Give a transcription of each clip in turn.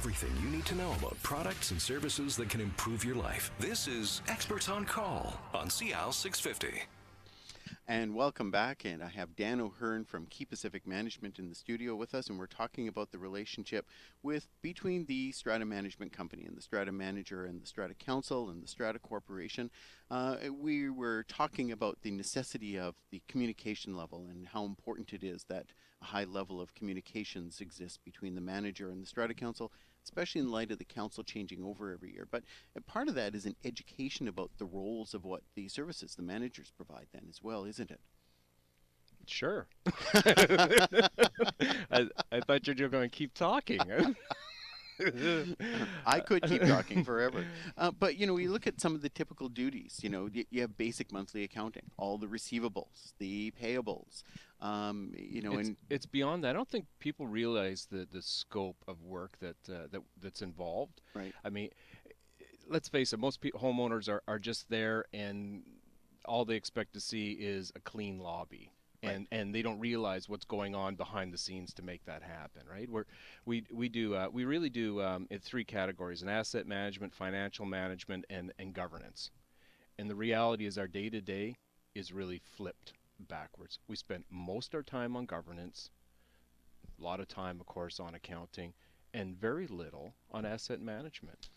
everything you need to know about products and services that can improve your life. This is Experts on Call on CL 650. And welcome back, and I have Dan O'Hearn from Key Pacific Management in the studio with us, and we're talking about the relationship between the Strata Management Company and the Strata Manager and the Strata Council and the Strata Corporation. We were talking about the necessity of the communication level and how important it is that a high level of communications exists between the manager and the Strata Council, especially in light of the council changing over every year. But part of that is an education about the roles of what the services the managers provide then as well, isn't it? Sure. I thought you were going to keep talking. I could keep talking forever. But, you know, we look at some of the typical duties. You know, you have basic monthly accounting, all the receivables, the payables. You know, it's beyond that. I don't think people realize the scope of work that's involved. Right. I mean, let's face it, most homeowners are just there, and all they expect to see is a clean lobby. Right. And they don't realize what's going on behind the scenes to make that happen, right? We really do in three categories: an asset management, financial management, and governance. And the reality is our day-to-day is really flipped backwards. We spend most of our time on governance, a lot of time, of course, on accounting, and very little on asset management.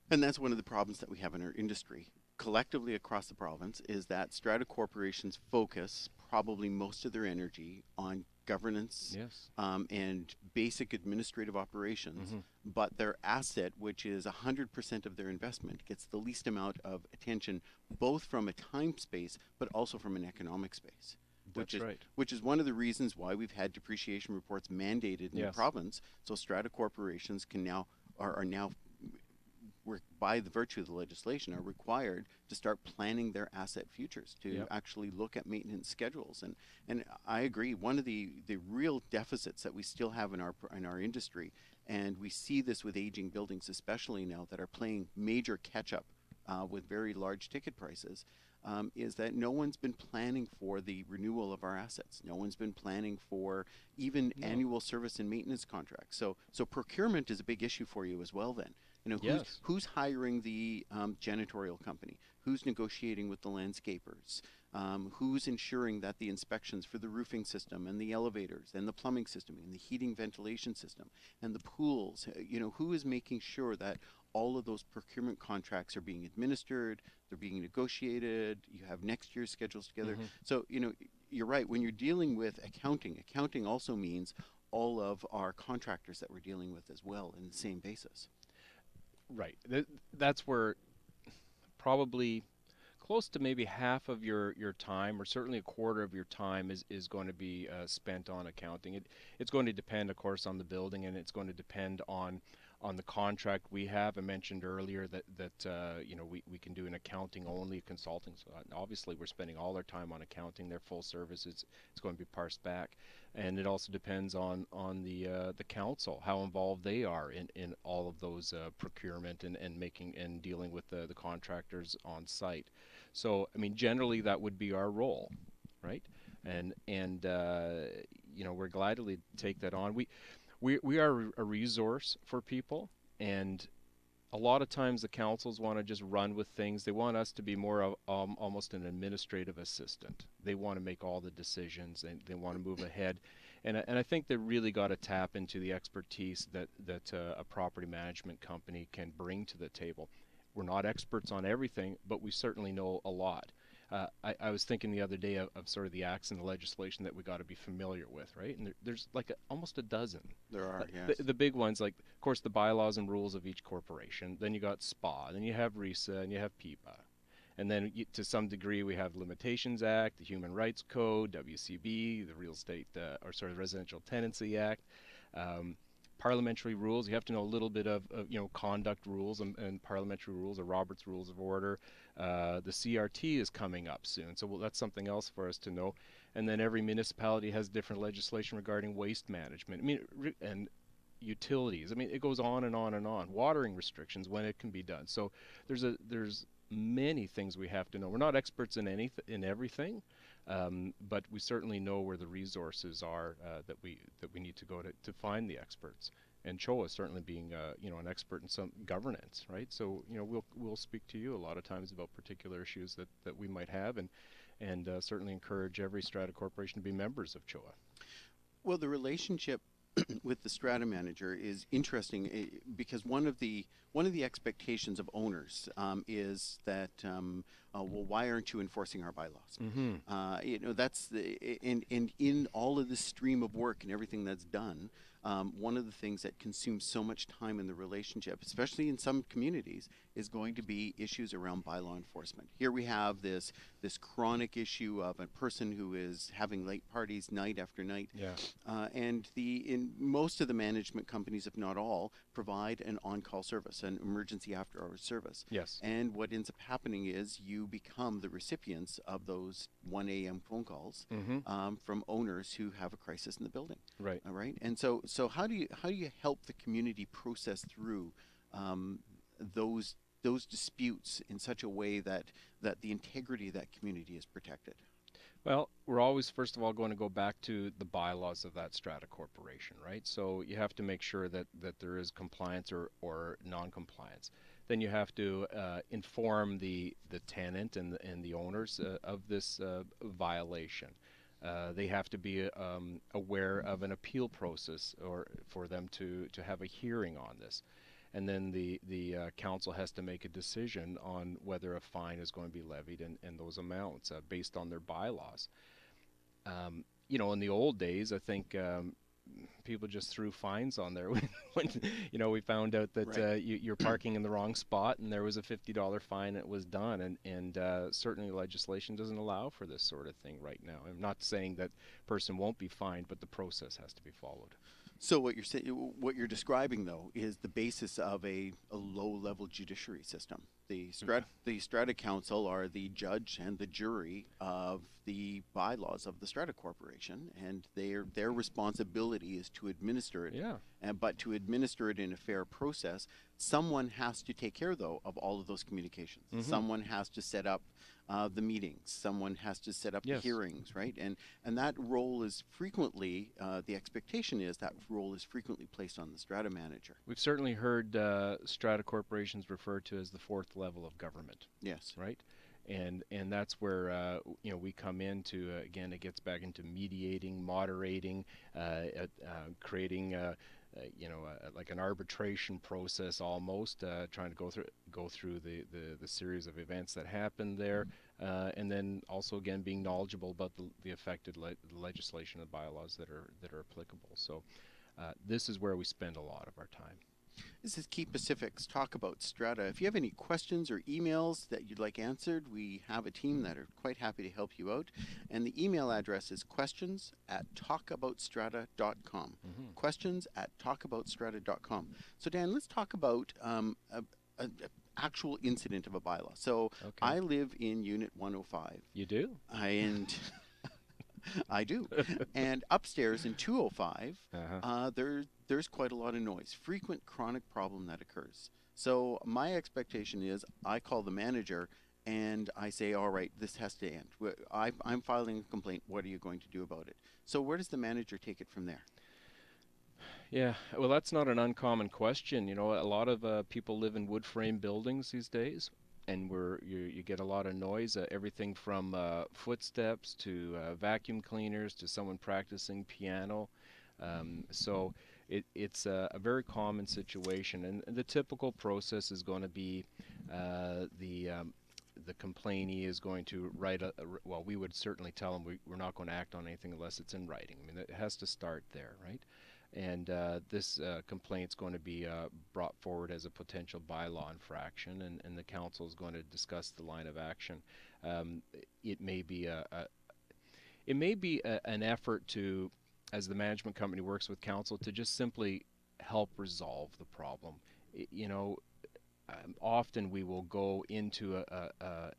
And that's one of the problems that we have in our industry collectively across the province, is that strata corporations focus probably most of their energy on governance. Yes. And basic administrative operations, but their asset, which is 100% of their investment, gets the least amount of attention, both from a time space but also from an economic space. That's right. Which is one of the reasons why we've had depreciation reports mandated in the province, so strata corporations can now are now by the virtue of the legislation, are required to start planning their asset futures, to actually look at maintenance schedules. And I agree, one of the real deficits that we still have in our industry, and we see this with aging buildings especially now that are playing major catch-up with very large ticket prices, is that no one's been planning for the renewal of our assets. No one's been planning for even annual service and maintenance contracts. So procurement is a big issue for you as well then. You know, who's hiring the janitorial company? Who's negotiating with the landscapers? Who's ensuring that the inspections for the roofing system and the elevators and the plumbing system and the heating ventilation system and the pools, you know, who is making sure that all of those procurement contracts are being administered, they're being negotiated, you have next year's schedules together. So, you know, you're right, when you're dealing with accounting also means all of our contractors that we're dealing with as well in the same basis. Right. That's where probably close to maybe half of your time, or certainly a quarter of your time, is going to be spent on accounting. It's going to depend, of course, on the building, and it's going to depend on the contract we have. I mentioned earlier that you know, we can do an accounting only consulting. So obviously we're spending all our time on accounting. Their full service, it's going to be parsed back, and it also depends on the council, how involved they are in all of those procurement and making and dealing with the contractors on site. So I mean, generally that would be our role, right? And you know, we're glad to take that on. We are a resource for people, and a lot of times the councils want to just run with things. They want us to be more of almost an administrative assistant. They want to make all the decisions, and they want to move ahead. And I think they really got to tap into the expertise that a property management company can bring to the table. We're not experts on everything, but we certainly know a lot. I was thinking the other day of sort of the acts and the legislation that we got to be familiar with, right? And there's like almost a dozen. There are, yes. The big ones, like, of course, the bylaws and rules of each corporation. Then you got SPA, then you have RISA, and you have PIPA. And then to some degree we have the Limitations Act, the Human Rights Code, WCB, the Residential Tenancy Act. Parliamentary rules, you have to know a little bit of you know, conduct rules and parliamentary rules, or Robert's Rules of Order. The CRT is coming up soon, so that's something else for us to know. And then every municipality has different legislation regarding waste management. I mean, and utilities. I mean, it goes on and on and on. Watering restrictions, when it can be done. So there's many things we have to know. We're not experts in everything, but we certainly know where the resources are that we need to go to find the experts. And CHOA certainly being an expert in some governance, right? So we'll speak to you a lot of times about particular issues that we might have, and certainly encourage every strata corporation to be members of CHOA. Well, the relationship with the strata manager is interesting because one of the expectations of owners is that well, why aren't you enforcing our bylaws? That's and in all of this stream of work and everything that's done, one of the things that consumes so much time in the relationship, especially in some communities, is going to be issues around bylaw enforcement. Here we have this chronic issue of a person who is having late parties night after night. And in most of the management companies, if not all, provide an on-call service, an emergency after-hours service. Yes. And what ends up happening is you become the recipients of those 1 a.m. phone calls from owners who have a crisis in the building. Right. All right. And so how do you help the community process through those disputes in such a way that the integrity of that community is protected? Well, we're always, first of all, going to go back to the bylaws of that strata corporation, right? So you have to make sure that there is compliance or non-compliance. Then you have to inform the tenant and the owners of this violation. They have to be aware of an appeal process or for them to have a hearing on this. And then the council has to make a decision on whether a fine is going to be levied and those amounts based on their bylaws. In the old days, I think people just threw fines on there when we found out that you're parking in the wrong spot and there was a $50 fine. It was done, and certainly legislation doesn't allow for this sort of thing right now. I'm not saying that person won't be fined, but the process has to be followed. So what you're describing, though, is the basis of a low-level judiciary system. The strata council are the judge and the jury of the bylaws of the strata corporation, and their responsibility is to administer it. But to administer it in a fair process, someone has to take care, though, of all of those communications. Someone has to set up the meetings. Someone has to set up the hearings, right? And that role is frequently, the expectation is that role is frequently placed on the strata manager. We've certainly heard strata corporations referred to as the fourth level of government. Yes. Right? And that's where we come into, again, it gets back into mediating, moderating, creating like an arbitration process almost, trying to go through the series of events that happened there, and then also again being knowledgeable about the affected legislation and bylaws that are applicable. So this is where we spend a lot of our time. This is Key Pacific's Talk About Strata. If you have any questions or emails that you'd like answered, we have a team that are quite happy to help you out. And the email address is questions@talkaboutstrata.com. Questions@talkaboutstrata.com. So Dan, let's talk about an actual incident of a bylaw. So I live in Unit 105. You do? I do. And upstairs in 205, there's quite a lot of noise, frequent chronic problem that occurs. So my expectation is I call the manager and I say, all right, this has to end. I'm filing a complaint. What are you going to do about it? So where does the manager take it from there? Yeah, well, that's not an uncommon question. A lot of people live in wood frame buildings these days. And you get a lot of noise, everything from footsteps to vacuum cleaners to someone practicing piano. So it's a very common situation. And the typical process is going to be the complainee is going to write well, we would certainly tell them we're not going to act on anything unless it's in writing. I mean, it has to start there, right? And this complaint is going to be brought forward as a potential bylaw infraction, and the council is going to discuss the line of action. It may be an effort to, as the management company works with council, to just simply help resolve the problem. Often we will go into a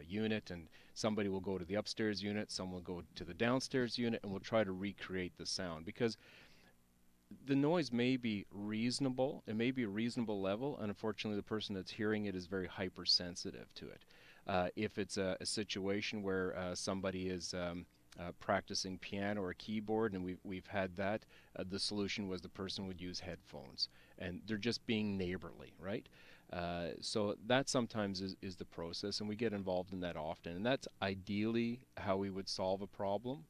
unit, and somebody will go to the upstairs unit, someone will go to the downstairs unit, and we'll try to recreate the sound, because the noise may be reasonable, it may be a reasonable level, and unfortunately the person that's hearing it is very hypersensitive to it. If it's a situation where somebody is practicing piano or keyboard, and we've had that. The solution was the person would use headphones, and they're just being neighborly, right? So that sometimes is the process, and we get involved in that often. And that's ideally how we would solve a problem.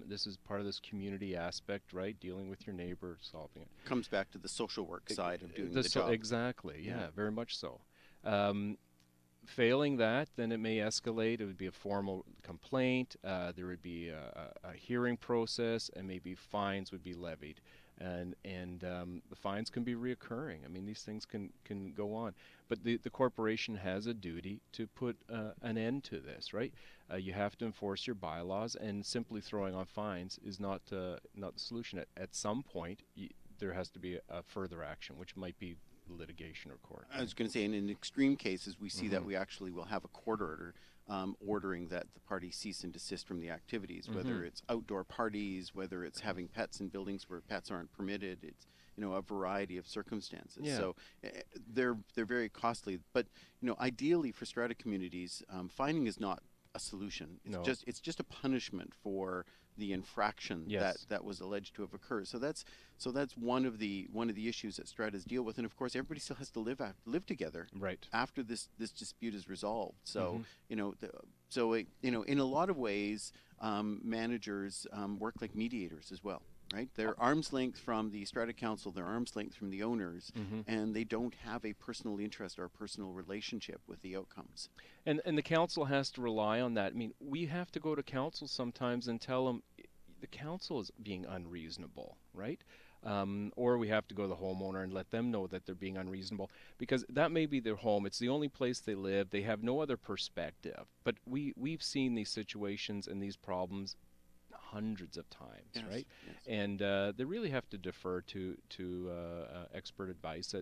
This is part of this community aspect, right? Dealing with your neighbor, solving it. Comes back to the social work side of doing the job. Exactly, yeah, very much so. Failing that, then it may escalate. It would be a formal complaint. There would be a hearing process, and maybe fines would be levied. And the fines can be reoccurring. I mean, these things can go on. But the corporation has a duty to put an end to this, right? You have to enforce your bylaws, and simply throwing on fines is not the solution. At some point, there has to be a further action, which might be litigation or court. I was going to say, and in extreme cases, we see that we actually will have a court order ordering that the party cease and desist from the activities, whether it's outdoor parties, whether it's having pets in buildings where pets aren't permitted. It's a variety of circumstances. Yeah. So they're very costly. But ideally for strata communities, fining is not a solution. It's just a punishment for the infraction that was alleged to have occurred. So that's one of the issues that stratas deal with, and of course everybody still has to live together after this dispute is resolved. So in a lot of ways, managers work like mediators as well. Right, they're arm's length from the strata council, they're arm's length from the owners, and they don't have a personal interest or a personal relationship with the outcomes. And the council has to rely on that. I mean, we have to go to council sometimes and tell them the council is being unreasonable, right? Or we have to go to the homeowner and let them know that they're being unreasonable, because that may be their home. It's the only place they live. They have no other perspective. But we've seen these situations and these problems hundreds of times, right? Yes. And they really have to defer to expert advice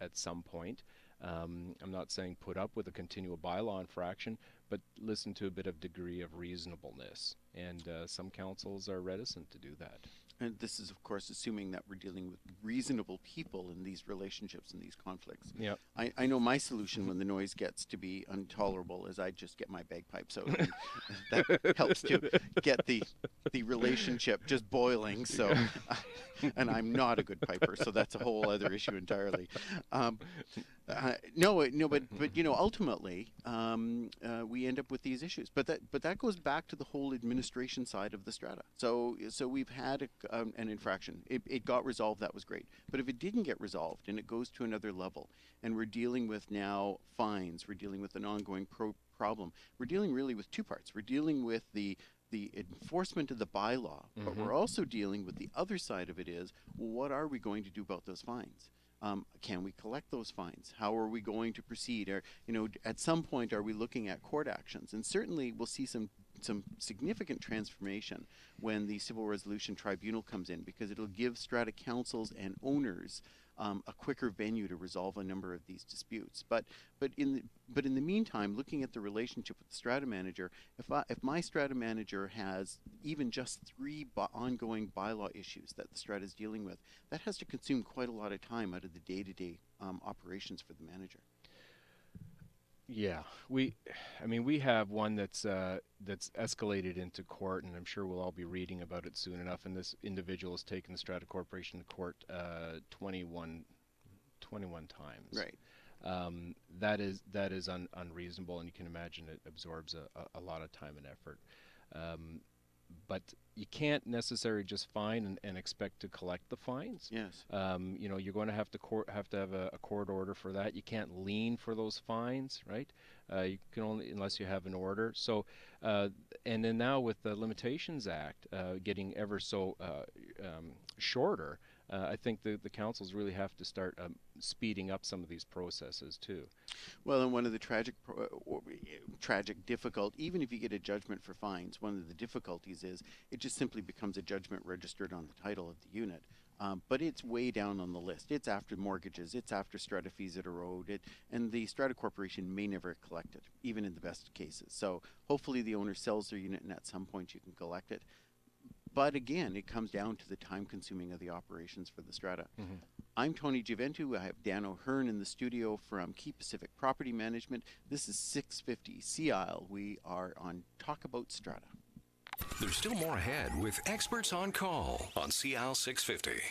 at some point. I'm not saying put up with a continual bylaw infraction, but listen to a bit of degree of reasonableness. And some councils are reticent to do that. And this is, of course, assuming that we're dealing with reasonable people in these relationships and these conflicts. Yeah. I know my solution when the noise gets to be intolerable is I just get my bagpipes out. And that helps to get the relationship just boiling. So, and I'm not a good piper, so that's a whole other issue entirely. But ultimately, we end up with these issues. But that goes back to the whole administration side of the strata. So we've had an infraction. It got resolved. That was great. But if it didn't get resolved and it goes to another level, and we're dealing with now fines, we're dealing with an ongoing problem. We're dealing really with two parts. We're dealing with the enforcement of the bylaw, but we're also dealing with the other side of it is, well, what are we going to do about those fines? Can we collect those fines? How are we going to proceed? Or, at some point, are we looking at court actions? And certainly we'll see some significant transformation when the Civil Resolution Tribunal comes in, because it'll give strata councils and owners a quicker venue to resolve a number of these disputes. But in the meantime, looking at the relationship with the strata manager, if my strata manager has even just 3 ongoing bylaw issues that the strata is dealing with, that has to consume quite a lot of time out of the day-to-day operations for the manager. Yeah, we have one that's escalated into court, and I'm sure we'll all be reading about it soon enough. And this individual has taken the Strata Corporation to court 21 times. Right. That is unreasonable, and you can imagine it absorbs a lot of time and effort. But you can't necessarily just fine and expect to collect the fines. Yes. You're going to have a court order for that. You can't lien for those fines, right? You can only, unless you have an order. So, and then now with the Limitations Act getting ever so shorter, I think the councils really have to start speeding up some of these processes too. Well, and one of the difficult, even if you get a judgment for fines, one of the difficulties is it just simply becomes a judgment registered on the title of the unit. But it's way down on the list. It's after mortgages, it's after strata fees that are owed, and the strata corporation may never collect it, even in the best cases. So hopefully the owner sells their unit and at some point you can collect it. But again, it comes down to the time consuming of the operations for the strata. I'm Tony Giventu. I have Dan O'Hearn in the studio from Key Pacific Property Management. This is 650 Sea Isle. We are on Talk About Strata. There's still more ahead with Experts on Call on CL 650.